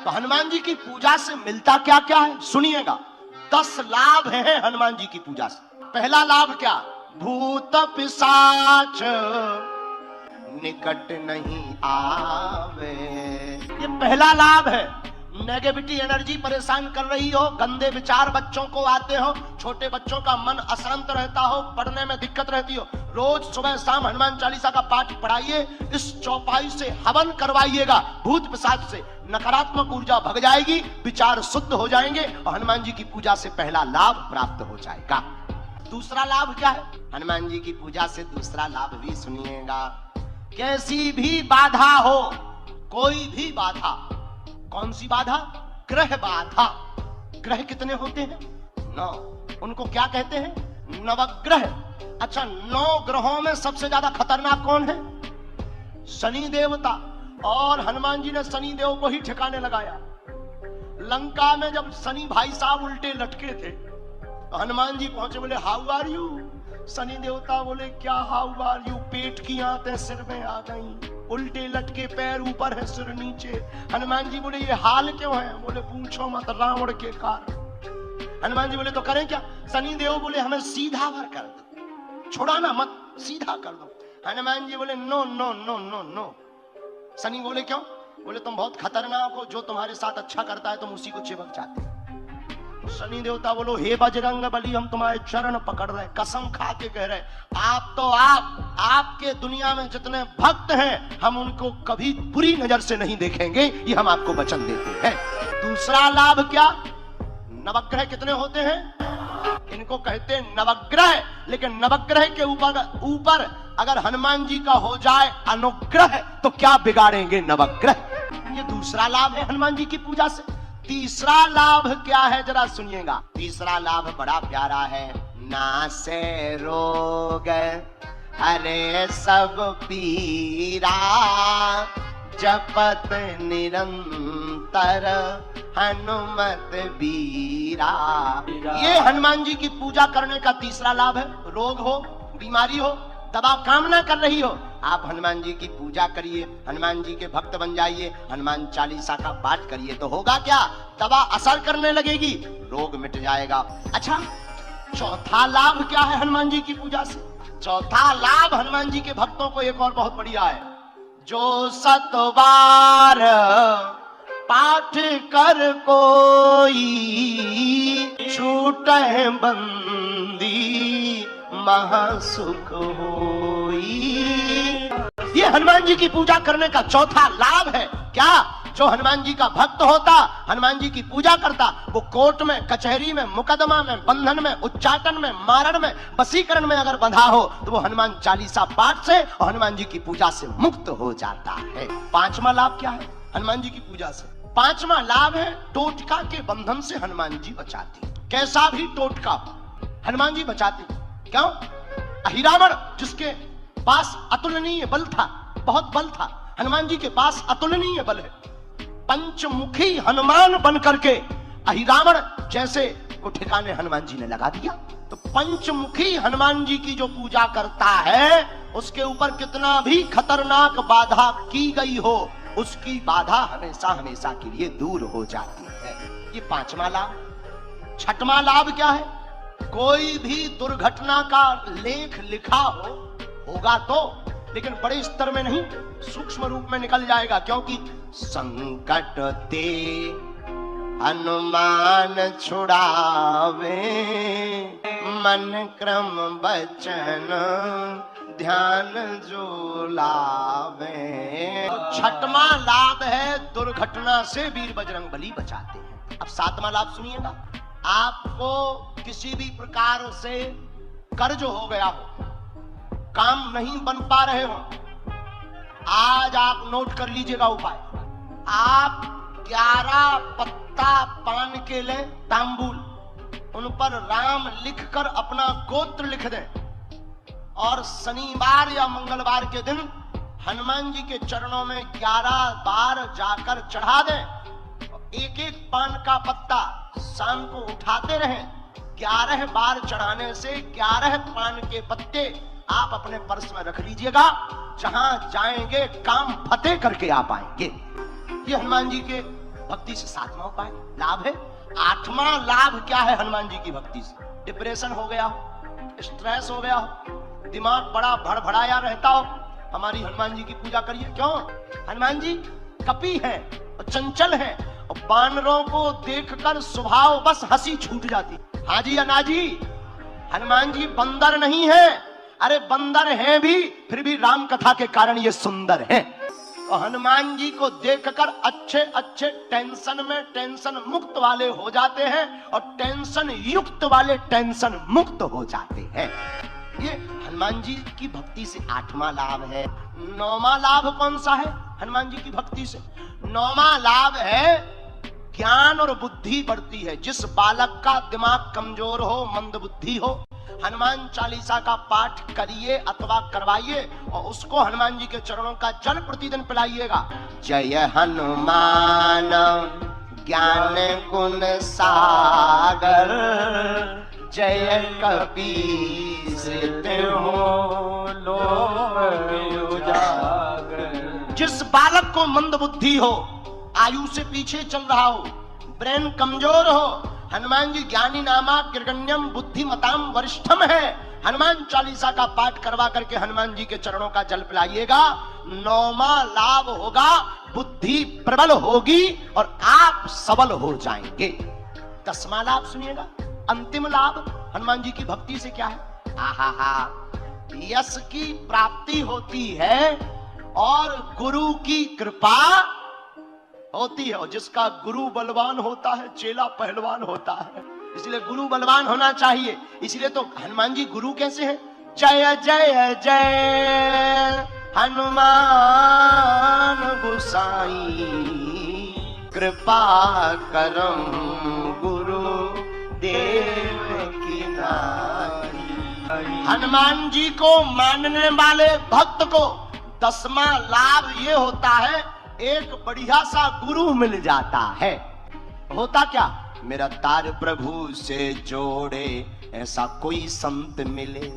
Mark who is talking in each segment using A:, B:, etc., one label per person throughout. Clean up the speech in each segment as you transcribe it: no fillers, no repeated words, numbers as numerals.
A: तो हनुमान जी की पूजा से मिलता क्या क्या है सुनिएगा। 10 लाभ हैं हनुमान जी की पूजा से। पहला लाभ क्या? भूत पिशाच निकट नहीं आवे, ये पहला लाभ है। नेगेटिविटी एनर्जी परेशान कर रही हो, गंदे विचार बच्चों को आते हो, छोटे बच्चों का मन अशांत रहता हो, पढ़ने में दिक्कत रहती हो, रोज सुबह शाम हनुमान चालीसा का पाठ पढ़ाइए। इस चौपाई से हवन करवाइएगा, भूत पिशाच से नकारात्मक ऊर्जा भग जाएगी, विचार शुद्ध हो जाएंगे और हनुमान जी की पूजा से पहला लाभ प्राप्त हो जाएगा। दूसरा लाभ क्या है? हनुमान जी की पूजा से दूसरा लाभ भी सुनिएगा। कैसी भी बाधा हो, कोई भी बाधा, कौन सी बाधा? ग्रह बाधा। ग्रह कितने होते हैं? 9। उनको क्या कहते हैं? नवग्रह। अच्छा, 9 ग्रहों में सबसे ज्यादा खतरनाक कौन है? शनि देवता। और हनुमान जी ने शनि देव को ही ठिकाने लगाया। लंका में जब शनि भाई साहब उल्टे लटके थे तो हनुमान जी पहुंचे, बोले हाउ आर यू। शनि देवता बोले क्या हाउ आर यू, पेट की आंतें सिर में आ गई, उल्टे लटके, पैर ऊपर है सिर नीचे। हनुमान जी बोले ये हाल क्यों है? बोले पूछो मत, रावण के कारण। हनुमान जी बोले तो करें क्या? शनि देव बोले हमें सीधा भर कर दो, छुड़ाना मत, सीधा कर दो। हनुमान जी बोले no no no no no. Shani बोले क्यों? बोले तुम बहुत खतरनाक हो, जो तुम्हारे साथ अच्छा करता है तुम उसी को चिपक जाते। शनि देवता बोलो हे बजरंग बली, हम तुम्हारे चरण पकड़ रहे, कसम खा के कह रहे, आप तो आपके दुनिया में जितने भक्त हैं हम उनको कभी बुरी नजर से नहीं देखेंगे, ये हम आपको वचन देते हैं। दूसरा लाभ क्या? नवग्रह कितने होते हैं? इनको कहते हैं नवग्रह। लेकिन नवग्रह के ऊपर अगर हनुमान जी का हो जाए अनुग्रह तो क्या बिगाड़ेंगे नवग्रह। ये दूसरा लाभ है हनुमान जी की पूजा से। तीसरा लाभ क्या है जरा सुनिएगा। तीसरा लाभ बड़ा प्यारा है। नासे रोग हरे सब पीरा, जपत निरंतर हनुमत बीरा। ये हनुमान जी की पूजा करने का तीसरा लाभ है। रोग हो, बीमारी हो, दवा काम ना कर रही हो, आप हनुमान जी की पूजा करिए, हनुमान जी के भक्त बन जाइए, हनुमान चालीसा का पाठ करिए तो होगा क्या? दवा असर करने लगेगी, रोग मिट जाएगा। अच्छा, चौथा लाभ क्या है हनुमान जी की पूजा से? चौथा लाभ हनुमान जी के भक्तों को एक और बहुत बढ़िया है। जो 7 बार पाठ कर कोई, छूटे बंदी महासुख होई। ये हनुमान जी की पूजा करने का चौथा लाभ है। क्या? जो हनुमान जी का भक्त होता, हनुमान जी की पूजा करता, वो कोर्ट में, कचहरी में, मुकदमा में, बंधन में, उच्चाटन में, मारण में, वशीकरण में अगर बंधा हो तो वो हनुमान चालीसा पाठ से और हनुमान जी की पूजा से मुक्त हो जाता है। पांचवा लाभ क्या है हनुमान जी की पूजा से? पांचवा लाभ है टोटका के बंधन से हनुमान जी बचाते। कैसा भी टोटका हनुमान जी बचाते। क्यों? अहिरावण जिसके पास अतुलनीय बल था, बहुत बल था, हनुमान जी के पास अतुलनीय बल है। पंचमुखी हनुमान बन करके अहिरावण जैसे को ठिकाने हनुमान जी ने लगा दिया। तो पंचमुखी हनुमान जी की जो पूजा करता है उसके ऊपर कितना भी खतरनाक बाधा की गई हो, उसकी बाधा हमेशा हमेशा के लिए दूर हो जाती है। ये पांचवा लाभ। छठवां लाभ क्या है? कोई भी दुर्घटना का लेख लिखा होगा तो, लेकिन बड़े स्तर में नहीं, सूक्ष्म रूप में निकल जाएगा। क्योंकि संकट ते हनुमान छुड़ावे, मन क्रम बचन ध्यान जो लावे। छठवां लाभ है दुर्घटना से वीर बजरंग बली बचाते हैं। अब सातवां लाभ सुनिएगा। आपको किसी भी प्रकार से कर्ज हो गया हो, काम नहीं बन पा रहे हो, आज आप नोट कर लीजिएगा उपाय। आप 11 पत्ता पान के ले तांबूल, उन पर राम लिखकर अपना गोत्र लिख दें और शनिवार या मंगलवार के दिन हनुमान जी के चरणों में 11 बार जाकर चढ़ा दें। एक एक पान का पत्ता शाम को उठाते रहें। 11 बार चढ़ाने से 11 पान के पत्ते आप अपने पर्स में रख लीजिएगा। जहां जाएंगे काम फतेह करके आप आएंगे। ये हनुमान जी के भक्ति से 7वां उपाय लाभ है। 8वां लाभ क्या है हनुमान जी की भक्ति से? डिप्रेशन हो गया हो, स्ट्रेस हो गया हो, दिमाग बड़ा भड़भड़ाया रहता हो, हमारी हनुमान जी की पूजा करिए। क्यों? हनुमान जी कपि हैं और चंचल हैं और बानरों को देखकर स्वभाव बस हंसी छूट जाती। हाँ जी अना जी, हनुमान जी बंदर नहीं है। अरे बंदर हैं भी, फिर भी राम कथा के कारण ये सुंदर हैं। और हनुमान जी को देखकर अच्छे अच्छे टेंशन में टेंशन मुक्त वाले हो जाते हैं और टेंशन युक्त वाले टेंशन मुक्त हो जाते हैं। ये हनुमान जी की भक्ति से 8वां लाभ है। 9वां लाभ कौन सा है हनुमान जी की भक्ति से? 9वां लाभ है ज्ञान और बुद्धि बढ़ती है। जिस बालक का दिमाग कमजोर हो, मंद बुद्धि हो, हनुमान चालीसा का पाठ करिए अथवा करवाइए और उसको हनुमान जी के चरणों का जल प्रतिदिन पिलाइएगा। जय हनुमान ज्ञान गुण सागर, जय कपीस तिहुँ लोक उजागर। जिस बालक को मंद बुद्धि हो, आयु से पीछे चल रहा हो, ब्रेन कमजोर हो, हनुमान जी ज्ञानी नामा गिरगण्यम बुद्धिमताम वरिष्ठम है। हनुमान चालीसा का पाठ करवा करके हनुमान जी के चरणों का जल पिलाइएगा। 9वां लाभ होगा, बुद्धि प्रबल होगी और आप सबल हो जाएंगे। 10वां लाभ सुनिएगा, अंतिम लाभ हनुमान जी की भक्ति से क्या है? आहा, यश की प्राप्ति होती है और गुरु की कृपा होती है। और जिसका गुरु बलवान होता है, चेला पहलवान होता है। इसलिए गुरु बलवान होना चाहिए। इसलिए तो हनुमान जी गुरु कैसे हैं? जय जय जय हनुमान गोसाई, कृपा करम गुरु देव की नाई। हनुमान जी को मानने वाले भक्त को 10वां लाभ ये होता है, एक बढ़िया सा गुरु मिल जाता है। होता क्या? मेरा तार प्रभु से जोड़े ऐसा कोई संत मिले।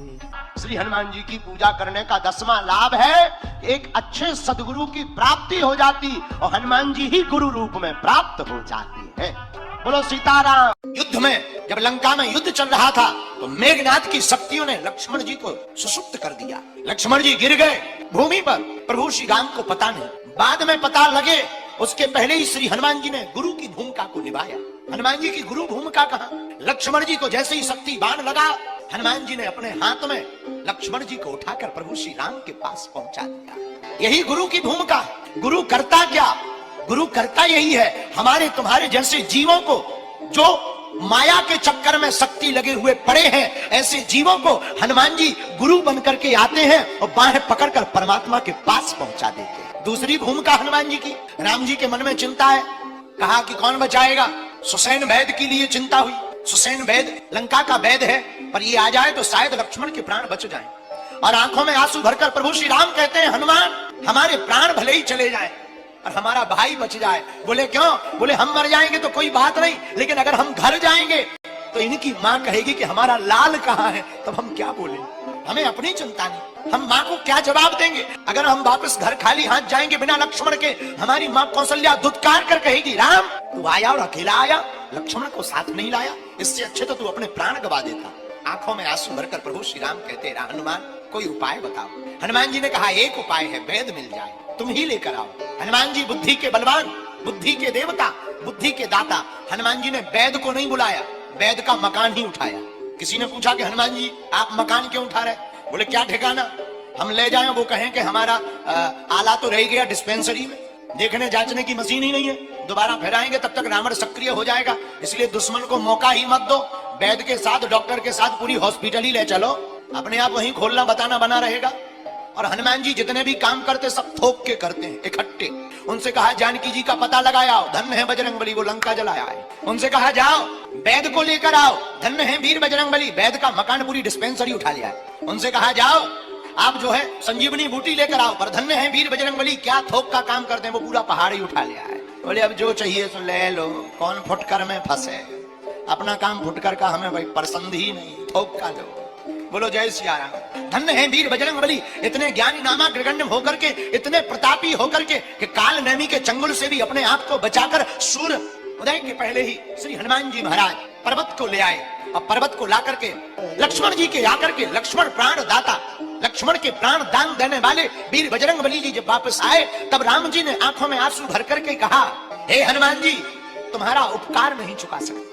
A: श्री हनुमान जी की पूजा करने का 10वां लाभ है, एक अच्छे सदगुरु की प्राप्ति हो जाती और हनुमान जी ही गुरु रूप में प्राप्त हो जाती है। बोलो सीताराम। युद्ध में जब लंका में युद्ध चल रहा था तो मेघनाथ की शक्तियों ने लक्ष्मण जी को सुषुप्त कर दिया। लक्ष्मण जी गिर गए भूमि पर। प्रभु श्री राम को पता नहीं, बाद में पता लगे, उसके पहले ही श्री हनुमान जी ने गुरु की भूमिका को निभाया। हनुमान जी की गुरु भूमिका कहा? लक्ष्मण जी को जैसे ही शक्ति बाण लगा, हनुमान जी ने अपने हाथ में लक्ष्मण जी को उठाकर प्रभु श्री राम के पास पहुंचा दिया। यही गुरु की भूमिका है। गुरु करता क्या? गुरु करता यही है, हमारे तुम्हारे जैसे जीवों को, जो माया के चक्कर में शक्ति लगे हुए पड़े हैं, ऐसे जीवों को हनुमान जी गुरु बनकर के आते हैं और बाहें पकड़कर परमात्मा के पास पहुंचा देते हैं। दूसरी भूमिका हनुमान जी की, राम जी के मन में चिंता है, कहा कि कौन बचाएगा? सुसैन वैद के लिए चिंता हुई। सुसैन वैद लंका का वैद है, पर ये आ जाए तो शायद लक्ष्मण के प्राण बच जाएं। और आंखों में आंसू भरकर प्रभु श्री राम कहते हैं, हनुमान हमारे प्राण भले ही चले जाएं और हमारा भाई बच जाए। बोले क्यों? बोले हम मर जाएंगे तो कोई बात नहीं, लेकिन अगर हम घर जाएंगे तो इनकी माँ कहेगी कि हमारा लाल कहाँ है, तब हम क्या बोले? हमें अपनी चिंता नहीं, हम माँ को क्या जवाब देंगे? अगर हम वापस घर खाली हाथ जाएंगे बिना लक्ष्मण के, हमारी माँ कौशल्या दुत्कार कर कहेगी, राम तू आया और अकेला आया, लक्ष्मण को साथ नहीं लाया, इससे अच्छे तो तू अपने प्राण गवा देता। आंखों में आंसू भरकर प्रभु श्री राम कहते, हनुमान कोई उपाय बताओ। हनुमान जी ने कहा, एक उपाय है, वेद मिल जाए, तुम ही लेकर आओ। हनुमान जी बुद्धि के बलवान, बुद्धि के देवता, बुद्धि के दाता। हनुमान जी ने वैद को नहीं बुलाया, वैद का मकान ही उठाया। किसी ने पूछा कि हनुमान जी आप मकान क्यों उठा रहे? बोले क्या ठिकाना, हम ले जाएं वो कहें कि हमारा आला तो रह गया डिस्पेंसरी में, देखने जांचने की मशीन ही नहीं है, दोबारा फिर आएंगे तब तक रावण सक्रिय हो जाएगा, इसलिए दुश्मन को मौका ही मत दो। वैद के साथ, डॉक्टर के साथ पूरी हॉस्पिटल ही ले चलो, अपने आप वहीं खोलना बताना बना रहेगा। और हनुमान जी जितने भी काम करते सब थोक के करते हैं, इकट्ठे। उनसे कहा जानकी जी का पता लगाओ, धन्य है बजरंगबली, वो लंका जलाया है। उनसे कहा जाओ वैद को लेकर आओ, धन्य है वीर बजरंगबली, वैद का मकान पूरी डिस्पेंसरी उठा लिया है। उनसे कहा जाओ आप जो है संजीवनी बूटी लेकर आओ, पर धन्य है वीर बजरंगबली, क्या थोक का काम करते हैं, वो पूरा पहाड़ ही उठा लिया है। बोले अब जो चाहिए सो ले लो, कौन फुटकर में फंसे, अपना काम फुटकर का हमें भाई पसंद ही नहीं, थोक का दो। बोलो जय सिया राम। धन्य है वीर बजरंगबली, इतने ज्ञानी नामा ग्रगण्य होकर के, इतने प्रतापी होकर के कि काल नैमी के चंगुल से भी अपने आप को बचाकर सूर्य उदय के पहले ही श्री हनुमान जी महाराज पर्वत को ले आए। और पर्वत को ला करके लक्ष्मण जी के आकर के, लक्ष्मण प्राण दाता, लक्ष्मण के प्राण दान देने वाले वीर बजरंगबली जी जब वापस आए, तब राम जी ने आंखों में आंसू भर करके कहा, हे हनुमान जी, तुम्हारा उपकार नहीं चुका सकते।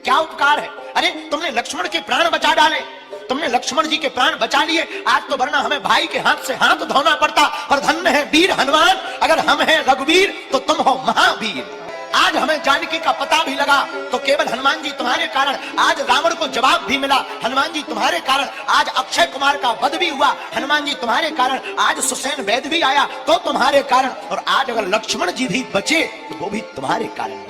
A: क्या उपकार है? अरे तुमने लक्ष्मण के प्राण बचा डाले, तुमने लक्ष्मण जी के प्राण बचा लिए, आज तो वरना हमें भाई के हाथ से हाथ धोना पड़ता। और धन्य है वीर हनुमान, अगर हम हैं रघुवीर तो तुम हो महावीर। आज हमें जानकी का पता भी लगा तो केवल हनुमान जी तुम्हारे कारण, आज रावण को जवाब भी मिला, हनुमान जी तुम्हारे कारण आज अक्षय कुमार का वध भी हुआ, हनुमान जी तुम्हारे कारण आज सुसैन वैद्य भी आया तो तुम्हारे कारण, और आज अगर लक्ष्मण जी भी बचे तो वो भी तुम्हारे कारण।